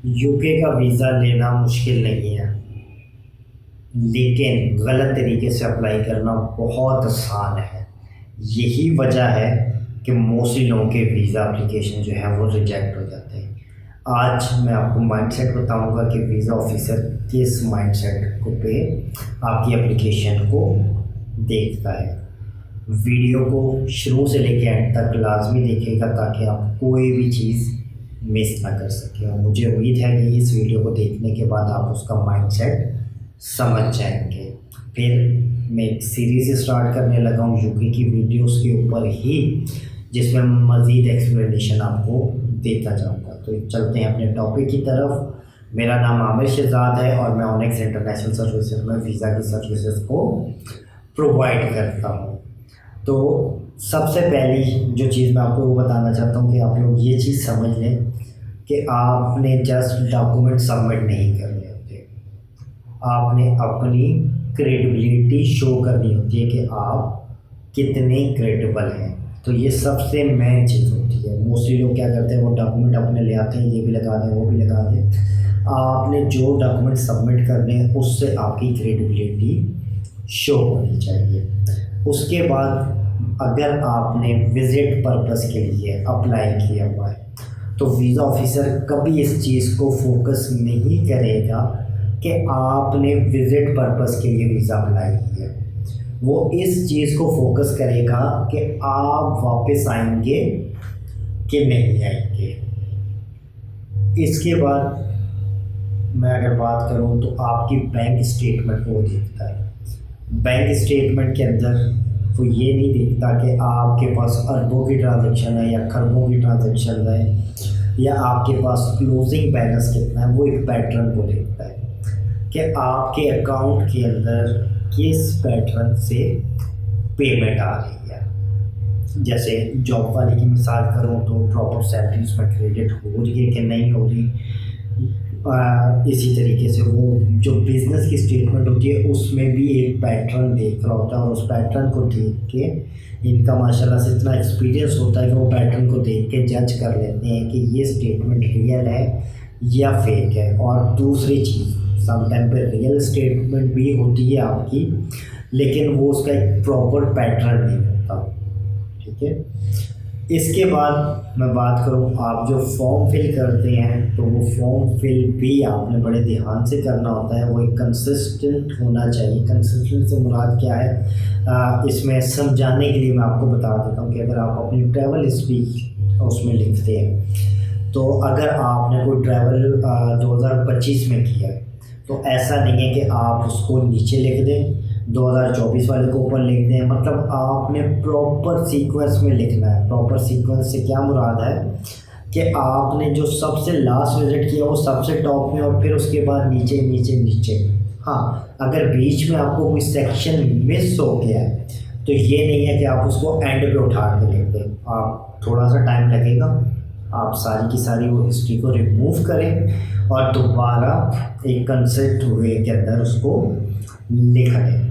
UK का visa लेना मुश्किल नहीं है, लेकिन गलत तरीके से अप्लाई करना बहुत आसान है। यही वजह है कि मोस्टली लोगों के वीज़ा एप्लीकेशन जो है वो रिजेक्ट हो जाते हैं। आज मैं आपको माइंडसेट बताऊंगा कि वीज़ा ऑफिसर किस माइंडसेट को पे आपकी एप्लीकेशन को देखता है। वीडियो को शुरू से लेकर एंड तक लाजमी देखिएगा ताकि आप कोई भी चीज़ मिस ना कर सकें। और मुझे उम्मीद है कि इस वीडियो को देखने के बाद आप उसका माइंडसेट समझ जाएंगे। फिर मैं एक सीरीज़ स्टार्ट करने लगा हूँ यूके की वीडियोस के ऊपर ही, जिसमें मज़ीद एक्सप्लेनेशन आपको देता जाऊँगा। तो चलते हैं अपने टॉपिक की तरफ। मेरा नाम आमिर शहजाद है और मैं ऑनेक्स इंटरनेशनल सर्विसेज में वीज़ा की सर्विसेज को प्रोवाइड करता हूँ। तो सबसे पहली जो चीज़ मैं आपको वो बताना चाहता हूँ कि आप लोग ये चीज़ समझ लें कि आपने जस्ट डॉक्यूमेंट सबमिट नहीं करने होते, आपने अपनी क्रेडिबिलिटी शो करनी होती है कि आप कितने क्रेडिबल हैं। तो ये सबसे मेन चीज़ होती है। मोस्टली लोग क्या करते हैं, वो डॉक्यूमेंट अपने ले आते हैं, ये भी लगा दें वो भी लगा दें। आपने जो डॉक्यूमेंट सबमिट करने हैं उससे आपकी क्रेडिबिलिटी शो होनी चाहिए। उसके बाद अगर आपने विज़िट पर्पस के लिए अप्लाई किया हुआ है तो वीज़ा ऑफिसर कभी इस चीज़ को फोकस नहीं करेगा कि आपने विज़िट पर्पस के लिए वीज़ा अप्लाई किया। वो इस चीज़ को फोकस करेगा कि आप वापस आएंगे कि नहीं आएंगे। इसके बाद मैं अगर बात करूं तो आपकी बैंक स्टेटमेंट वो देखता है। बैंक स्टेटमेंट के अंदर वो ये नहीं देखता कि आपके पास अरबों की ट्रांजैक्शन है या खरबों की ट्रांजैक्शन है या आपके पास क्लोजिंग बैलेंस कितना है। वो एक पैटर्न को देखता है कि आपके अकाउंट के अंदर किस पैटर्न से पेमेंट आ रही है। जैसे जॉब वाले की मिसाल करूँ तो प्रॉपर सैलरी उसमें क्रेडिट हो रही है कि नहीं हो रही। इसी तरीके से वो जो बिज़नेस की स्टेटमेंट होती है उसमें भी एक पैटर्न देख रहा होता है और उस पैटर्न को देख के इनका माशाल्लाह से इतना एक्सपीरियंस होता है कि वो पैटर्न को देख के जज कर लेते हैं कि ये स्टेटमेंट रियल है या फेक है। और दूसरी चीज़, समटाइम पे रियल स्टेटमेंट भी होती है आपकी, लेकिन वो उसका एक प्रॉपर पैटर्न नहीं होता। ठीक है। इसके बाद मैं बात करूँ, आप जो फॉर्म फिल करते हैं तो वो फॉर्म फिल भी आपने बड़े ध्यान से करना होता है। वो एक कंसिस्टेंट होना चाहिए। कंसिस्टेंट से मुराद क्या है, इसमें समझाने के लिए मैं आपको बता देता हूँ कि अगर आप अपनी ट्रैवल हिस्ट्री उसमें लिखते हैं तो अगर आपने कोई ट्रैवल 2025 में किया है तो ऐसा नहीं है कि आप उसको नीचे लिख दें, 2024 वाले को ऊपर लिख दें। मतलब आपने प्रॉपर सीक्वेंस में लिखना है। प्रॉपर सीक्वेंस से क्या मुराद है कि आपने जो सबसे लास्ट विजिट किया वो सबसे टॉप में और फिर उसके बाद नीचे नीचे नीचे। हाँ, अगर बीच में आपको कोई सेक्शन मिस हो गया है तो ये नहीं है कि आप उसको एंड पे उठा के लिख दें। आप थोड़ा सा टाइम लगेगा, आप सारी की सारी वो हिस्ट्री को रिमूव करें और दोबारा एक कंसेप्ट वे के अंदर उसको लिख दें।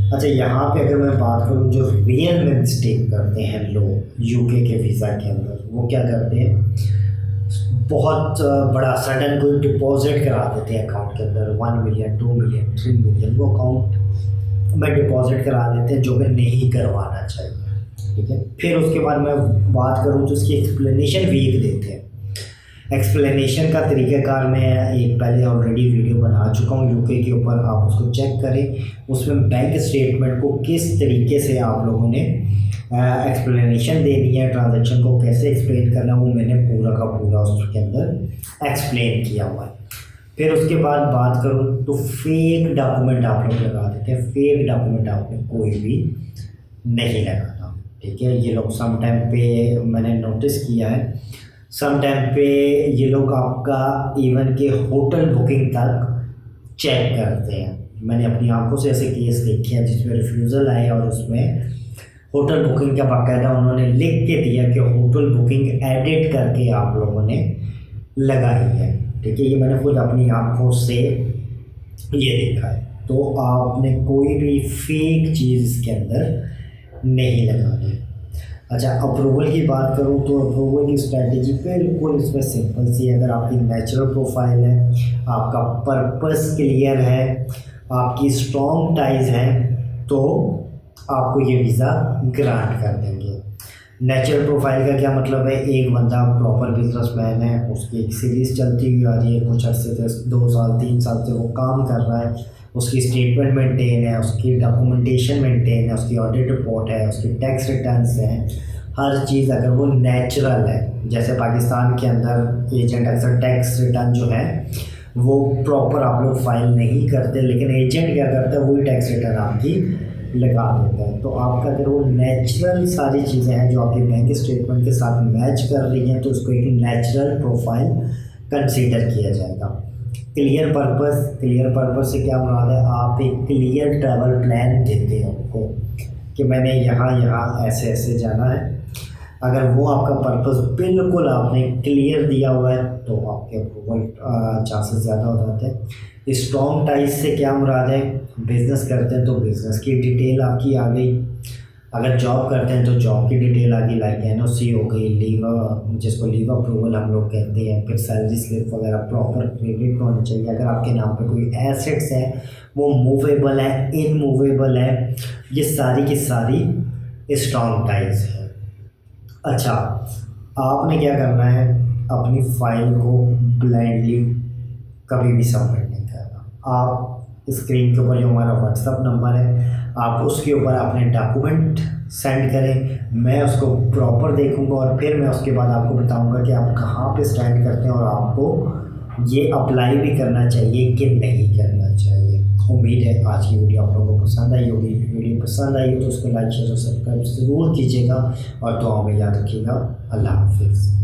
अच्छा, यहाँ पे अगर मैं बात करूँ जो रियल में मिस्टेक करते हैं लोग यूके के वीज़ा के अंदर, वो क्या करते हैं, बहुत बड़ा सडन कोई डिपॉजिट करा देते हैं अकाउंट के अंदर, 1 मिलियन 2 मिलियन 3 मिलियन वो अकाउंट में डिपॉजिट करा देते हैं जो कि नहीं करवाना चाहिए। ठीक है। फिर उसके बाद मैं बात करूँ तो उसकी एक्सप्लेनेशन वीक देते हैं। एक्सप्लेनेशन का तरीक़ाकार मैं एक पहले ऑलरेडी वीडियो बना चुका हूँ यूके के ऊपर, आप उसको चेक करें। उसमें बैंक स्टेटमेंट को किस तरीके से आप लोगों ने एक्सप्लेनेशन देनी है, ट्रांजैक्शन को कैसे एक्सप्लेन करना है, वो मैंने पूरा का पूरा उसके अंदर एक्सप्लेन किया हुआ है। फिर उसके बाद बात करूँ तो फेक डॉक्यूमेंट आप लोग लगा देते हैं। फेक डॉक्यूमेंट आपने कोई भी नहीं लगाना। ठीक है। ये लोग सम टाइम पे मैंने नोटिस किया है, सम टाइम पे ये लोग आपका इवन के होटल बुकिंग तक चेक करते हैं। मैंने अपनी आंखों से ऐसे केस देखे हैं जिसमें रिफ्यूज़ल आए और उसमें होटल बुकिंग का बाकायदा उन्होंने लिख के दिया कि होटल बुकिंग एडिट करके आप लोगों ने लगाई है। ठीक है। ये मैंने खुद अपनी आंखों से ये देखा है। तो आपने कोई भी फेक चीज़ इसके अंदर नहीं लगानी। अच्छा, अप्रूवल की बात करूँ तो अप्रूवल की स्ट्रैटेजी बिल्कुल इसमें सिंपल सी है। अगर आपकी नेचुरल प्रोफाइल है, आपका पर्पस क्लियर है, आपकी स्ट्रॉन्ग टाइज हैं, तो आपको ये वीज़ा ग्रांट कर देंगे। नेचुरल प्रोफाइल का क्या मतलब है? एक बंदा प्रॉपर बिजनेसमैन है, उसकी एक सीरीज़ चलती हुई आ रही है, कुछ अर्से से 2 साल 3 साल से वो काम कर रहा है, उसकी स्टेटमेंट मेंटेन है, उसकी डॉक्यूमेंटेशन मेंटेन है, उसकी ऑडिट रिपोर्ट है, उसकी टैक्स रिटर्न्स हैं, हर चीज़ अगर वो नेचुरल है। जैसे पाकिस्तान के अंदर एजेंट अक्सर टैक्स रिटर्न जो है वो प्रॉपर आप लोग फाइल नहीं करते, लेकिन एजेंट क्या करता है, वही टैक्स रिटर्न आपकी लगा देता है। तो आपका अगर वो नेचुरल सारी चीज़ें हैं जो आपके बैंक स्टेटमेंट के साथ मैच कर रही हैं, तो उसको एक नेचुरल प्रोफाइल कंसीडर किया जाएगा। क्लियर पर्पस से क्या मुराद है? आप एक क्लियर ट्रैवल प्लान देते हो उनको कि मैंने यहाँ यहाँ ऐसे ऐसे जाना है। अगर वो आपका पर्पस बिल्कुल आपने क्लियर दिया हुआ है तो आपके अप्रूवल चांसेस ज़्यादा हो जाते हैं। स्ट्रॉन्ग टाइज से क्या मुराद है? बिज़नेस करते हैं तो बिज़नेस की डिटेल आपकी आ गई, अगर जॉब करते हैं तो जॉब की डिटेल आ गई, लाइक एनओसी हो गई, लीव, जिसको लीव अप्रूवल हम लोग कहते हैं, फिर सैलरी स्लिप वगैरह प्रॉपर क्रेडिट होनी चाहिए। अगर आपके नाम पे कोई एसेट्स हैं, वो मूवेबल है, इनमूवेबल है, ये सारी की सारी स्ट्रॉन्ग टाइज है। अच्छा, आपने क्या करना है? अपनी फाइल को ब्लाइंडली कभी भी सबमिट नहीं करना। आप स्क्रीन के ऊपर जो हमारा व्हाट्सअप नंबर है, आप उसके ऊपर अपने डॉक्यूमेंट सेंड करें, मैं उसको प्रॉपर देखूंगा और फिर मैं उसके बाद आपको बताऊंगा कि आप कहाँ पे स्टैंड करते हैं और आपको ये अप्लाई भी करना चाहिए कि नहीं करना चाहिए। उम्मीद है आज की वीडियो आप लोगों को पसंद आई होगी। वीडियो पसंद आई हो तो उसको लाइक शेयर और सब्सक्राइब ज़रूर कीजिएगा और दुआ में याद रखिएगा। अल्लाह हाफिज़।